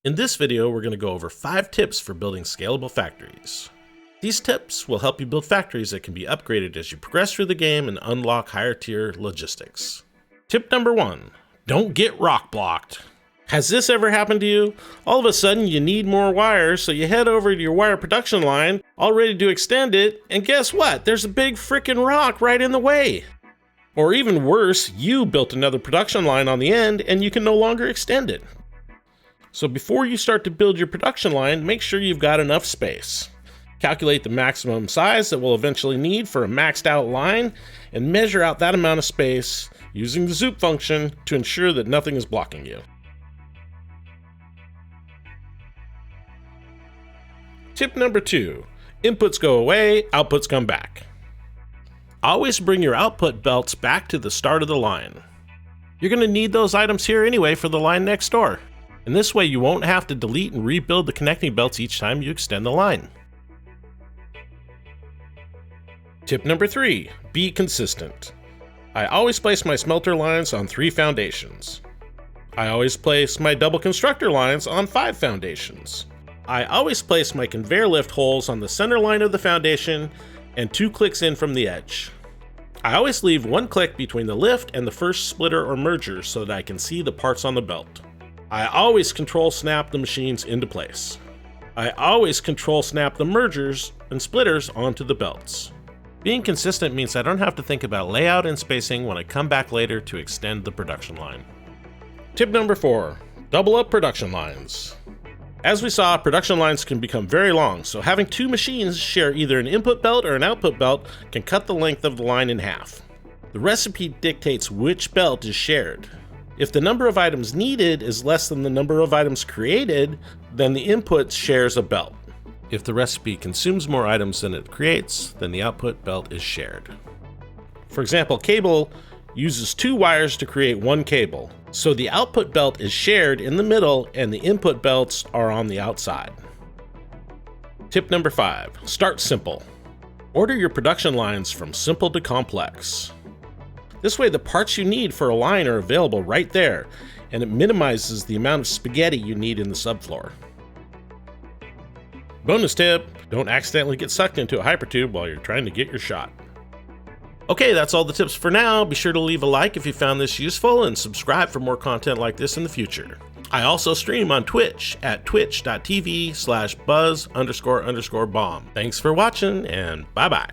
In this video, we're going to go over 5 tips for building scalable factories. These tips will help you build factories that can be upgraded as you progress through the game and unlock higher tier logistics. Tip number 1, don't get rock blocked. Has this ever happened to you? All of a sudden you need more wires, so you head over to your wire production line, all ready to extend it, and guess what? There's a big frickin' rock right in the way. Or even worse, you built another production line on the end and you can no longer extend it. So before you start to build your production line, make sure you've got enough space. Calculate the maximum size that we'll eventually need for a maxed out line and measure out that amount of space using the zoop function to ensure that nothing is blocking you. Tip number 2, inputs go away, outputs come back. Always bring your output belts back to the start of the line. You're going to need those items here anyway for the line next door. And this way you won't have to delete and rebuild the connecting belts each time you extend the line. Tip number 3, be consistent. I always place my smelter lines on 3 foundations. I always place my double constructor lines on 5 foundations. I always place my conveyor lift holes on the center line of the foundation and 2 clicks in from the edge. I always leave 1 click between the lift and the first splitter or merger so that I can see the parts on the belt. I always control snap the machines into place. I always control snap the mergers and splitters onto the belts. Being consistent means I don't have to think about layout and spacing when I come back later to extend the production line. Tip number 4, double up production lines. As we saw, production lines can become very long, so having 2 machines share either an input belt or an output belt can cut the length of the line in half. The recipe dictates which belt is shared. If the number of items needed is less than the number of items created, then the input shares a belt. If the recipe consumes more items than it creates, then the output belt is shared. For example, cable uses 2 wires to create 1 cable, so the output belt is shared in the middle and the input belts are on the outside. Tip number 5, start simple. Order your production lines from simple to complex. This way the parts you need for a line are available right there, and it minimizes the amount of spaghetti you need in the subfloor. Bonus tip, don't accidentally get sucked into a hypertube while you're trying to get your shot. Okay, that's all the tips for now. Be sure to leave a like if you found this useful and subscribe for more content like this in the future. I also stream on Twitch at twitch.tv/buzz__bomb. Thanks for watching and bye-bye.